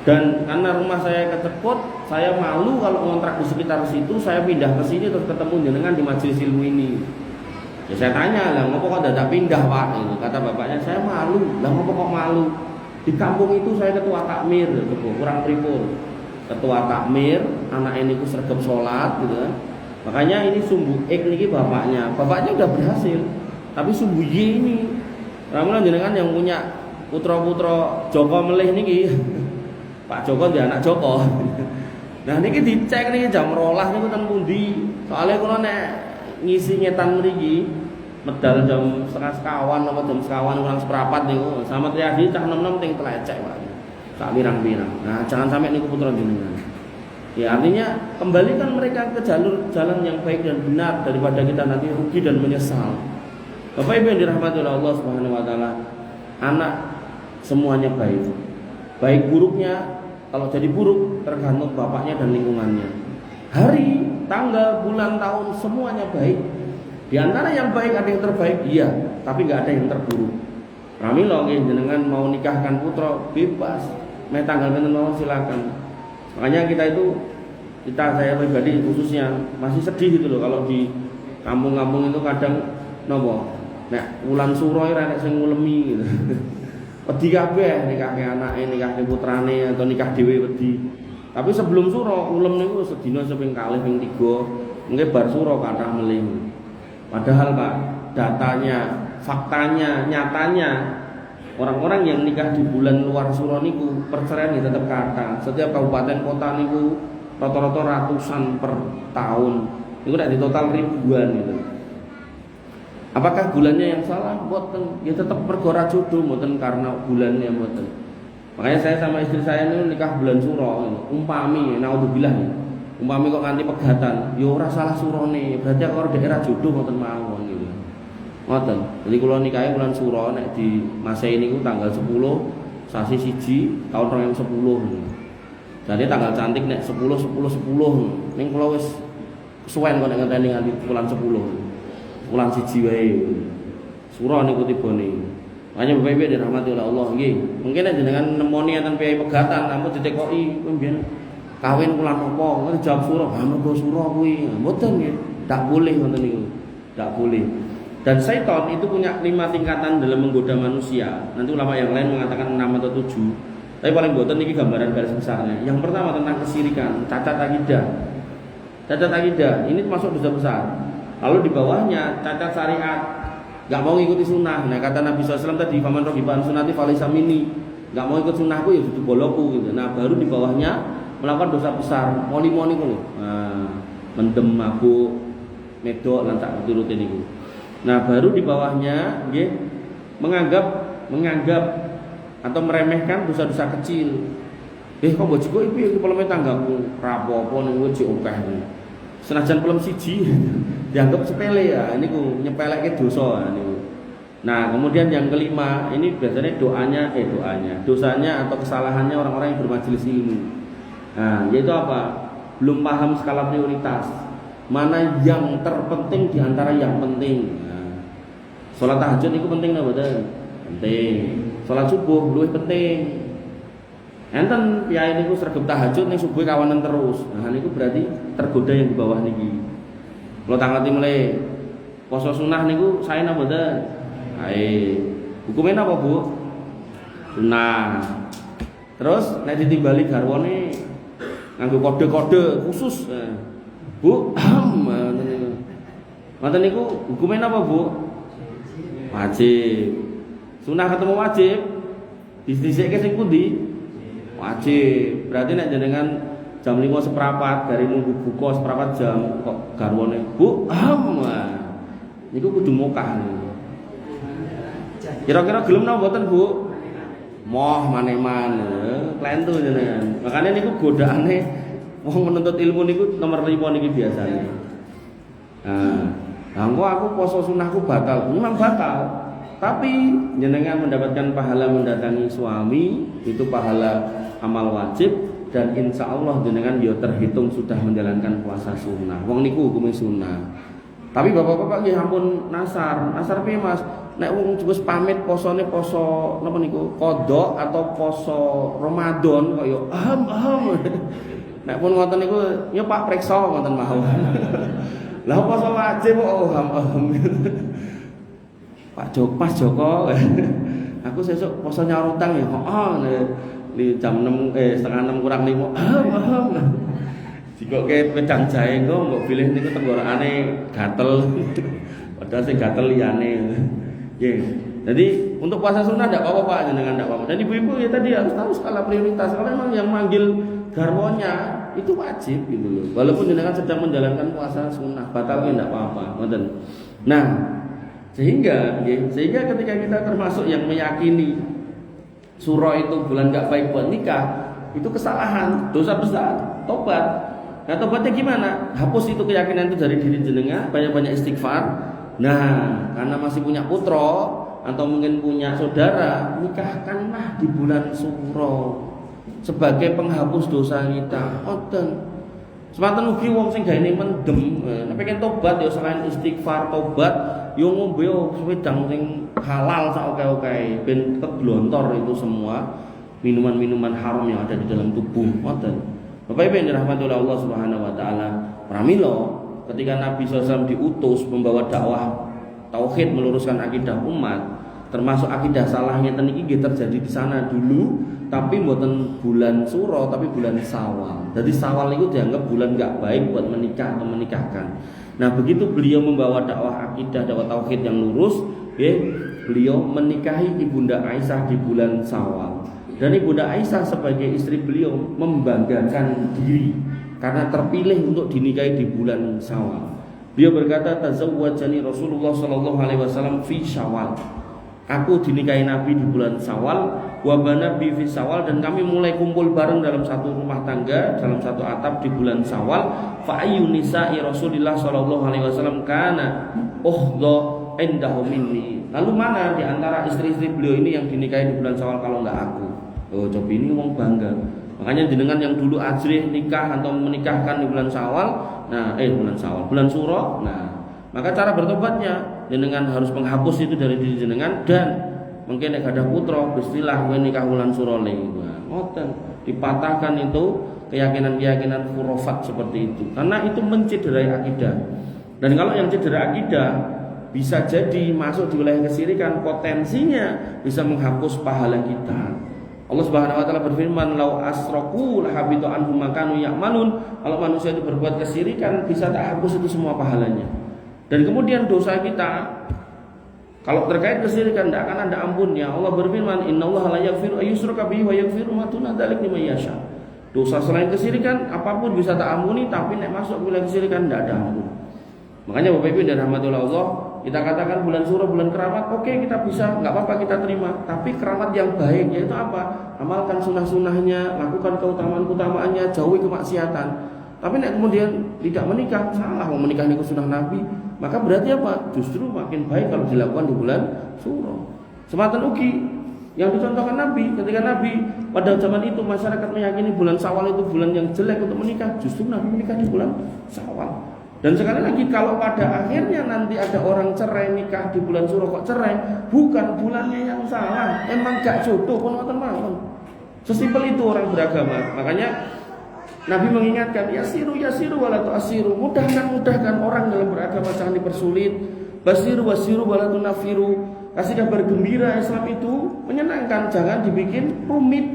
Dan karena rumah saya keceput, saya malu kalau ngontrak di sekitar situ, saya pindah ke sini terus ketemu jenengan di majelis ilmu ini. Ya saya tanya lah, ngopo kok dadak pindah Pak? Kata bapaknya, saya malu. Lah ngopo kok malu? Di kampung itu saya ketua takmir, kurang pripun. Ketua takmir, anak ini ku sregep salat gitu kan. Makanya ini sumbu X niki bapaknya. Bapaknya udah berhasil. Tapi sumbu Y ini ramulan jenengan yang punya putra-putra Joko melih niki. Pak Joko dia anak Joko. Nah niki dicek niki jam 12 niku ten pundi? Soalnya kula nek ngisi ngetan mriki medal jam 11.30 apa jam 11 kurang seperempat niku sama Triadi cah nom-nom ting telecek Pak. Sak pirang-pirang. Nah, jangan sampai niku putra jenengan. Ya artinya kembalikan mereka ke jalur jalan yang baik dan benar daripada kita nanti rugi dan menyesal. Bapak Ibu yang dirahmati oleh Allah Subhanahu wa taala, anak semuanya baik. Baik buruknya kalau jadi buruk tergantung bapaknya dan lingkungannya. Hari, tanggal, bulan, tahun semuanya baik. Di antara yang baik ada yang terbaik, iya, tapi nggak ada yang terburuk. Pramila nggih jenengan mau nikahkan putra bebas, mau tanggal pinten silakan. Makanya saya pribadi khususnya masih sedih gitu loh kalau di kampung-kampung itu kadang nopo nek wulan suro ora nek sing ngulemi gitu. Wedi kabeh nikahke anake, nikahke putrane atau nikah dhewe wedi. Tapi sebelum suro ulem niku sedina ping kalih ping 3 nggih bar suro kathah melih. Padahal Pak, datanya, faktanya, nyatanya orang-orang yang nikah di bulan luar suro niku perceraian tetap kathah. Setiap kabupaten kota niku rata-rata ratusan per tahun. Niku nek di total ribuan gitu. Apakah bulannya yang salah? Mboten. Ya tetap perkara jodoh mboten karena bulannya mboten. Makanya saya sama istri saya ini nikah bulan suro gitu. Umpami naudzubillah ya. Umpami kok nganti pegatan, ya ora salah surone. Berarti kalau daerah jodoh mboten mawon gitu. Ngoten. Jadi kula nikahe bulan suro nek di Masehi niku tanggal 10 sasi 1 tahun 2010 gitu. Jadi tanggal cantik nek 10 ning kula wis suwen kok nek ngenteni nganti bulan 10. Bulan 1 wae. Suro niku tibane. Makanya Bapak Ibu dirahmati oleh Allah nggih. Mungkin nek jenengan nemoni enten piyai pegatan, ampun ditekoki kowe mbiyen kawin bulan apa? Ngono jawab suro, ha mergo suro kuwi. Mboten nggih. Tak boleh ngoten niku. Tak boleh. Dan setan itu punya 5 tingkatan dalam menggoda manusia. Nanti ulama yang lain mengatakan 6 atau 7. Tapi paling boten ini gambaran garis besarnya. Yang pertama tentang kesirikan, cacat akidah. Cacat akidah ini masuk dosa besar. Lalu di bawahnya cacat syariat, nggak mau ngikuti sunnah. Nah kata Nabi SAW tadi, faman rogiban sunati falaysa minni, nggak mau ikut sunnahku ya itu boloku gitu. Nah baru di bawahnya melakukan dosa besar, moni-moni gitu. Nah, mendem mabuk, medok lantak rutin itu. Nah baru di bawahnya, menganggap atau meremehkan dosa-dosa kecil. Kok bojiku iki peleme tanggaku rapopo ning kowe jek akeh. Senajan pelem siji dianggap sepele ya, niku nyepelekke dosa niku. Nah, kemudian yang kelima, ini biasanya dosanya atau kesalahannya orang-orang yang bermajelis ilmu. Nah, yaitu apa? Belum paham skala prioritas. Mana yang terpenting di antara yang penting. Nah, salat tahajud itu penting nggak betul? Penting. Salat subuh luwih penting. Enten piyai niku sregep tahajud ning subuh kawanan terus. Nah niku berarti tergoda yang di bawah niki. Kalau tangati mulai poso sunah niku saya napa mboten? Ae. Hukumnya apa, Bu? Sunah. Terus nek ditimbali garwane nganggo kode-kode khusus. Bu, ngoten niku hukumnya apa, Bu? Wajib. Sunah ketemu wajib. Disisikke sing pundi? Wajib. Berarti nek jenengan jam 5 seprapat dari nunggu buka seprapat jam kok garwane Bu niku kudu mokah niku. Kira-kira gelem napa mboten Bu? Moh maneman klentu jenengan. Makane niku godaane wong menuntut ilmu niku nomor 5 niki biasane. Nah, aku poso sunahku batal. Memang batal. Tapi jenengan mendapatkan pahala mendatangi suami, itu pahala amal wajib, dan insya Allah jenengan yo terhitung sudah menjalankan puasa sunnah. Wong niku hukumnya sunnah. Tapi bapak-bapak nggih ampun nasar piye Mas? Nek wong wis pamit posone poso napa niku? Qadha atau poso Ramadan kok yo Nek pun ngoten niku yo Pak priksa ngoten mawon. Lah poso wajib kok Pak Joko, aku sesuk poso nyaur utang ya. Di jam 6 setengah 6 kurang 5. Jika ke wedang jahe mbok bilih niku tenggorokane gatel. Padahal sing gatel liyane. Nggih. Jadi untuk puasa sunnah enggak apa-apa Pak, jenengan enggak apa-apa. Dan ibu-ibu ya tadi harus tahu skala prioritas. Kalau memang yang manggil garwonya itu wajib gitu loh. Walaupun jenengan sedang menjalankan puasa sunnah, batalnya enggak apa-apa. Ngoten. Nah, sehingga ketika kita termasuk yang meyakini suro itu bulan gak baik buat nikah, itu kesalahan, dosa besar, tobat. Nah tobatnya gimana? Hapus itu keyakinan itu dari diri jenengan, banyak-banyak istighfar. Nah karena masih punya putra atau mungkin punya saudara, nikahkanlah di bulan suro sebagai penghapus dosa kita. Semanten ugi wong sing gaene mendem, nek pengen tobat ya selain istighfar, tobat yo ngombe wedang sing halal sak oke-oke ben keglontor itu semua minuman-minuman haram yang ada di dalam tubuh. Ngoten. Bapak Ibu yang dirahmati oleh Allah Subhanahu wa taala, pramila ketika Nabi SAW diutus membawa dakwah tauhid meluruskan akidah umat, termasuk akidah salah ngeten iki nggih terjadi di sana dulu, tapi mboten bulan Suro tapi bulan Syawal. Jadi Syawal itu dianggap bulan enggak baik buat menikah atau menikahkan. Nah, begitu beliau membawa dakwah akidah, dakwah tauhid yang lurus, beliau menikahi Ibunda Aisyah di bulan Syawal. Dan Ibunda Aisyah sebagai istri beliau membanggakan diri karena terpilih untuk dinikahi di bulan Syawal. Beliau berkata, tazawwajani Rasulullah sallallahu alaihi wasallam fi Syawal. Aku dinikahi Nabi di bulan Syawal, wa banabi fi Syawal, dan kami mulai kumpul bareng dalam satu rumah tangga, dalam satu atap di bulan Syawal. Fa ayyun nisa'i Rasulillah sallallahu alaihi wasallam kana uhdha indahu minni. Lalu mana di antara istri-istri beliau ini yang dinikahi di bulan Syawal kalau enggak aku? Oh, coba ini ngomong bangga. Makanya jenengan yang dulu ajrih nikah atau menikahkan di bulan Syawal, bulan Suro. Nah, maka cara bertobatnya jenengan harus menghapus itu dari diri jenengan, dan mungkin nek ada putra bismillah nikah bulan Suro ngoten, dipatahkan itu keyakinan-keyakinan khurafat seperti itu, karena itu mencederai akidah. Dan kalau yang cedera akidah bisa jadi masuk di wilayah kesyirikan, potensinya bisa menghapus pahala kita. Allah Subhanahu wa taala berfirman, "Lau asraku lahabitu anhum ma kanu ya'malun." Kalau manusia itu berbuat kesyirikan, bisa tak hapus itu semua pahalanya. Dan kemudian dosa kita kalau terkait kesyirikan tidak akan ada ampunnya. Allah berfirman, "Innallaha la yaghfiru ayyushraka bihi wa yaghfiru ma duna dzalika liman yasha." Dosa selain kesyirikan apapun bisa tak ampuni, tapi nek masuk wilayah kesyirikan tidak ada ampun. Makanya Bapak Ibu dan rahmatullah Allah, kita katakan bulan Suro, bulan keramat, oke, kita bisa, nggak apa-apa, kita terima. Tapi keramat yang baik yaitu apa? Amalkan sunnah-sunnahnya, lakukan keutamaan-keutamaannya, jauhi kemaksiatan. Tapi nek kemudian tidak menikah, salah mau menikah niku sunnah Nabi, maka berarti apa? Justru makin baik kalau dilakukan di bulan Suro. Sematan ugi yang dicontohkan Nabi, ketika Nabi pada zaman itu masyarakat meyakini bulan Syawal itu bulan yang jelek untuk menikah, justru Nabi menikah di bulan Syawal. Dan sekali lagi, kalau pada akhirnya nanti ada orang cerai nikah di bulan Suro kok cerai, bukan bulannya yang salah, emang gak jodoh pun ngoten mawon. Sesimpel itu orang beragama. Makanya Nabi mengingatkan, yasiru wala tu'asiru, mudahkan orang dalam beragama, jangan dipersulit. Basiru wala tunafiru, kasih kabar gembira. Islam itu menyenangkan, jangan dibikin rumit,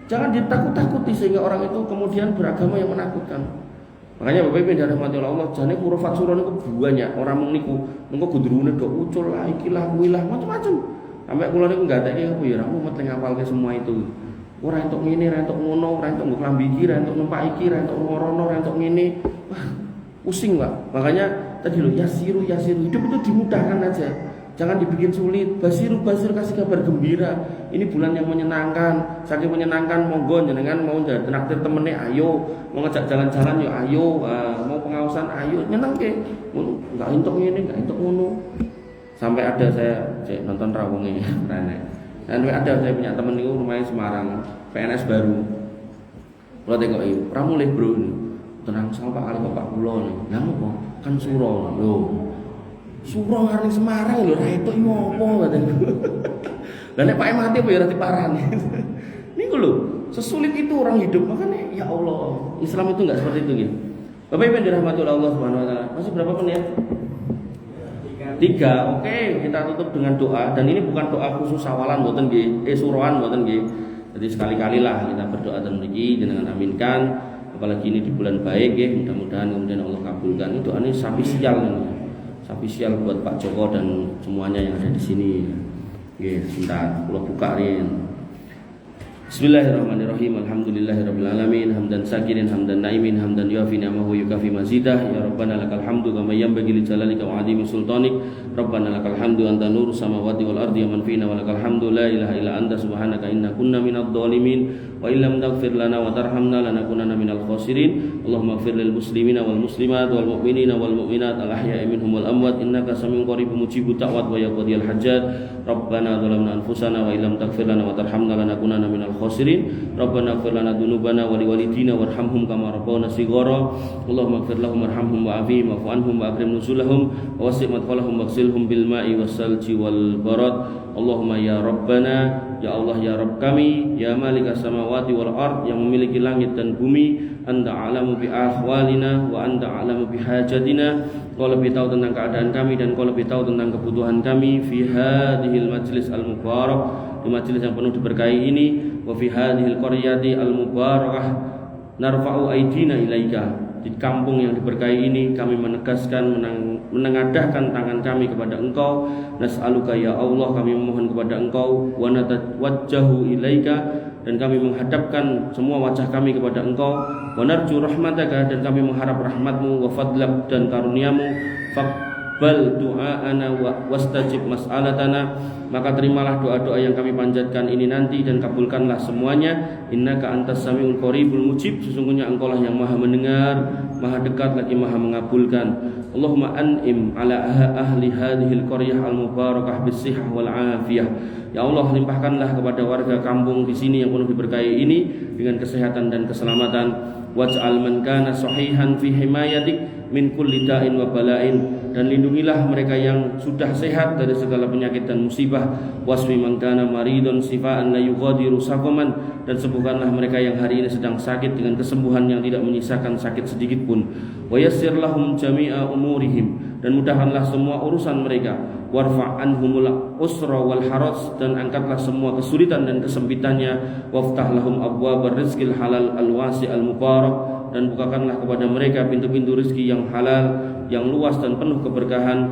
jangan ditakut-takuti sehingga orang itu kemudian beragama yang menakutkan. Makanya Bapak Ibu dan rahmatullah Allah, jane khurafat Suro niku banyak, orang meniku gudrune do ucul lah, ikilah wilah macam-macam. Sampai kula niku gatekke apa ya, aku mesti ngapalke semua itu. Ora entuk ngene, ora entuk ngono, ora entuk nglambi iki, ora entuk numpak iki, ora entuk ngorono, ora entuk ngene. Wah, pusing, Pak. Makanya tadi lho, yasiru, hidup itu dimudahkan aja. Jangan dibikin sulit. Basiru kasih kabar gembira. Ini bulan yang menyenangkan. Saking menyenangkan, monggo jenengan mau traktir temene ayo, mau ngajak jalan-jalan yo ayo, mau pengawasan ayo, nyenengke. Enggak entuk ngene, enggak entuk ngono. Sampai ada saya nonton rawonge rene. Dan ada saya punya temen itu rumahnya Semarang, PNS baru. Kalau tengok itu, pramulih bro, tenang sama Pak kali bapak kula nih. Lah apa? Kan Suro lho. Suro ngarep Semarang lho, ra etuk iki opo ngoten. Lah nek Pak mati apa ya ora diparani. Niku lho, sesulit itu orang hidup. Makanya ya Allah, Islam itu enggak seperti itu gitu. Bapak Ibu dirahmati Allah Subhanahu wa taala. Masih berapa menit? 3. Oke, kita tutup dengan doa, dan ini bukan doa khusus sawalan mboten nggih, suroan mboten nggih. Jadi sekali-kali lah kita berdoa dan mriki jenengan aminkan, apalagi ini di bulan baik nggih, mudah-mudahan kemudian Allah kabulkan. Ini doa ini spesial buat Pak Joko dan semuanya yang ada di sini. Nggih, sebentar kula bukain. Bismillahirrahmanirrahim. Alhamdulillahirabbil alamin, hamdan sakirin, hamdan naimin, hamdan yuafi ni'amahu yukafi mazidah. Ya Rabbana lakal hamdu kama yanbaghi li jalalika wa 'azimi sultanik. Rabbana lakal hamdu anta nurus samawati wal ardi wa man fina wa lakal hamdu la ilaha illa anta subhanaka inna kunna minadh dhalimin wa illam taghfir lana wa tarhamna lanakunanna minal khasirin. Allahumma ighfir lil muslimina wal muslimat wal mu'minina wal mu'minat al ahya'i minhum wal amwat innaka samiun qaribun mujibut da'wat wa yaqdiyal hajat. Rabbana zalamna anfusana wa illam taghfir lana wa tarhamna lanakunanna minal khasirin. Rabbana ighfir lana dzunubana wa liwalidina warhamhum kama rabbawna shighara. Allahumma ighfir lahum warhamhum wa'afihim wa'fu anhum wa akrim nuzulahum wa wasi' madkhalahum waghsilhum bil ma'i wassalji wal barad. Allahumma ya Rabbana, ya Allah ya Rabb kami, ya Malikas samawati wal ard, yang memiliki langit dan bumi, Anta a'lamu bi ahwalina wa anta a'lamu bi hajatina. Kau lebih tahu tentang keadaan kami dan kau lebih tahu tentang kebutuhan kami fi hadhil majlis al mubarak, di majlis yang penuh diberkahi ini, wa fi hadhil qaryati al mubarakah narfa'u aidina ilaika, di kampung yang diberkahi ini kami menegaskan menengadahkan tangan kami kepada Engkau. Nas'aluka ya Allah, kami memohon kepada Engkau, wa natawajjahu ilaika, dan kami menghadapkan semua wajah kami kepada Engkau, wa narju rahmataka, dan kami mengharap rahmatmu, wa fadlak, dan karuniamu, faqbal du'aana wastajib mas'alatana, maka terimalah doa-doa yang kami panjatkan ini nanti dan kabulkanlah semuanya. Innaka antas samiul qaribul mujib, sesungguhnya Engkau lah yang maha mendengar, maha dekat lagi maha mengabulkan. Allahumma an'im ala ahli hadhil qaryah al mubarakah bisihah wal afiyah. Ya Allah, limpahkanlah kepada warga kampung di sini yang penuh diberkahi ini dengan kesehatan dan keselamatan. Waj'al man kana sahihan fi himayatik min kulli da'in wa bala'in, dan lindungilah mereka yang sudah sehat dari segala penyakit dan musibah. Wasfi man kana maridun sifaan la yughadiru saqaman, dan sembuhkanlah mereka yang hari ini sedang sakit dengan kesembuhan yang tidak menyisakan sakit sedikit pun. Wa yassir lahum jami'a umurihim, dan mudahkanlah semua urusan mereka. Warfa' anhumul usra wal haraj, dan angkatlah semua kesulitan dan kesempitannya. Waftah lahum abwabar rizqil halal al wasi' al mubarak, dan bukakanlah kepada mereka pintu-pintu rezeki yang halal, yang luas dan penuh keberkahan.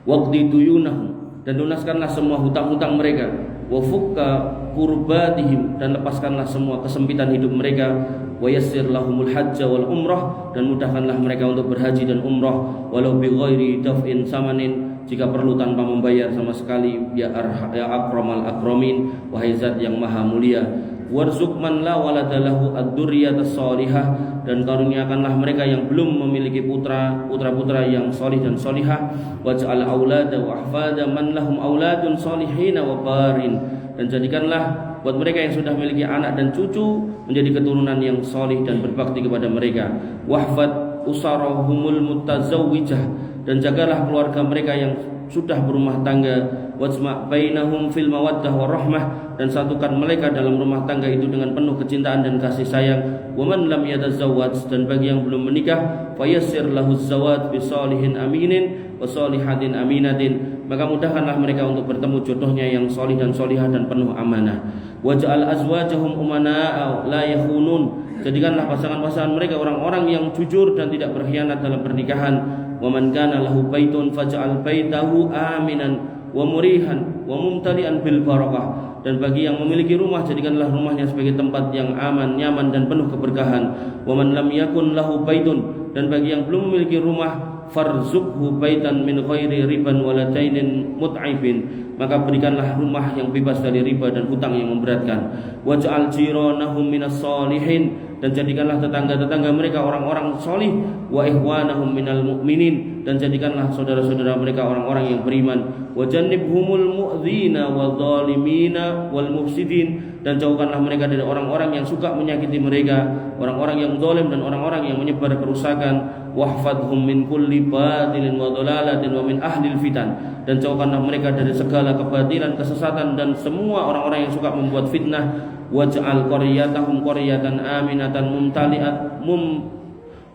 Waqdi duyunahum, dan lunaskanlah semua hutang-hutang mereka. Wa fukka kurbatihim, dan lepaskanlah semua kesempitan hidup mereka. Wa yassir lahumul hajja wal umrah, dan mudahkanlah mereka untuk berhaji dan umrah, walau bi ghairi daf'in samanin, jika perlu tanpa membayar sama sekali. Ya akramal akramin, wahai zat yang maha mulia. Warzuq man la walada lahu ad-durriyatas salihah, dan karuniakanlah mereka yang belum memiliki putra-putra yang salih dan salihah. Waj'al aulada wa ahfada man lahum auladun salihina wa barin, dan jadikanlah buat mereka yang sudah memiliki anak dan cucu menjadi keturunan yang salih dan berbakti kepada mereka. Wahfad usarahumul mutazawwijah, dan jagalah keluarga mereka yang sudah berumah tangga. Wajma' bainahum fil mawaddah warahmah, dan satukan mereka dalam rumah tangga itu dengan penuh kecintaan dan kasih sayang. Wa man lam yatazawwaj, dan bagi yang belum menikah, fayassir lahu zawaj bi salihin aminin wa salihatin aminatin, maka mudahkanlah mereka untuk bertemu jodohnya yang salih dan salihah dan penuh amanah. Waj'al azwajahum umana'a la yakhunun, jadikanlah pasangan-pasangan mereka orang-orang yang jujur dan tidak berkhianat dalam pernikahan. Wa man kana lahu baitun faj'al baitahu aminan wa murihan wa mumtali'an bil barakah, dan bagi yang memiliki rumah, jadikanlah rumahnya sebagai tempat yang aman, nyaman dan penuh keberkahan. Wa man lam yakun lahu baitun, dan bagi yang belum memiliki rumah, farzuqhu baitan min ghairi riban wala dainin mut'ibin, maka berikanlah rumah yang bebas dari riba dan hutang yang memberatkan. Waj'al jiranahum minas salihin, dan jadikanlah tetangga-tetangga mereka orang-orang salih. Wa ihwanahum minal mu'minin, dan jadikanlah saudara-saudara mereka orang-orang yang beriman. Wa jannibhumul mu'dzina wal zalimina wal mufsidin, dan jauhkanlah mereka dari orang-orang yang suka menyakiti mereka, orang-orang yang zalim dan orang-orang yang menyebar kerusakan. Wahfadhum min kulli batilin wa dhalalatin wa min ahlil fitan, dan jauhkanlah mereka dari segala kebatilan, kesesatan, dan semua orang-orang yang suka membuat fitnah. Waj'al qaryatahum qaryatan aminatan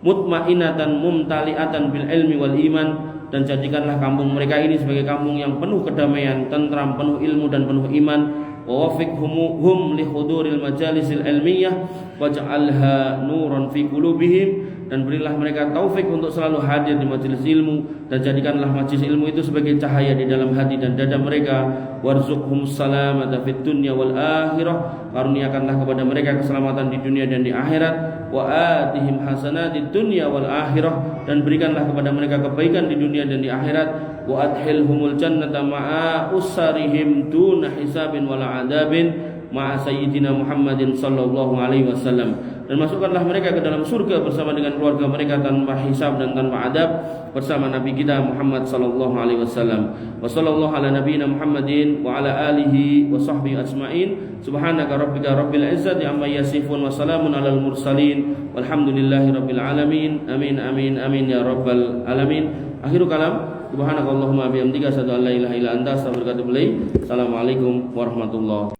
mutmainatan mumtali'atan bil ilmi wal iman, dan jadikanlah kampung mereka ini sebagai kampung yang penuh kedamaian, tentram, penuh ilmu dan penuh iman. Wa wafiqhum li huduril majalisil ilmiyah waj'alha nuran fi qulubihim, dan berilah mereka taufik untuk selalu hadir di majelis ilmu, dan jadikanlah majelis ilmu itu sebagai cahaya di dalam hati dan dada mereka. Warzuqhum salamata fid dunya wal akhirah, karuniakanlah kepada mereka keselamatan di dunia dan di akhirat. Wa atihim hasanatid dunya wal akhirah, dan berikanlah kepada mereka kebaikan di dunia dan di akhirat. Wa adkhilhumul jannata ma'a usarihim duna hisabin wala adabin ma'a sayyidina Muhammadin sallallahu alaihi wasallam, dan masukkanlah mereka ke dalam surga bersama dengan keluarga mereka tanpa hisab dan tanpa adab bersama Nabi kita Muhammad sallallahu alaihi wasallam. Wa sallallahu ala nabiyyina Muhammadin wa ala alihi wa sahbihi ajmain. Subhanaka rabbika rabbil izzati amma yasifun wa salamun alal mursalin walhamdulillahi rabbil alamin. Amin amin amin ya rabbal alamin. Akhiru kalam. Subhanakallahumma bihamdika asyhadu an la ilaha illa anta astaghfiruka wa atubu ilaik. Assalamualaikum warahmatullahi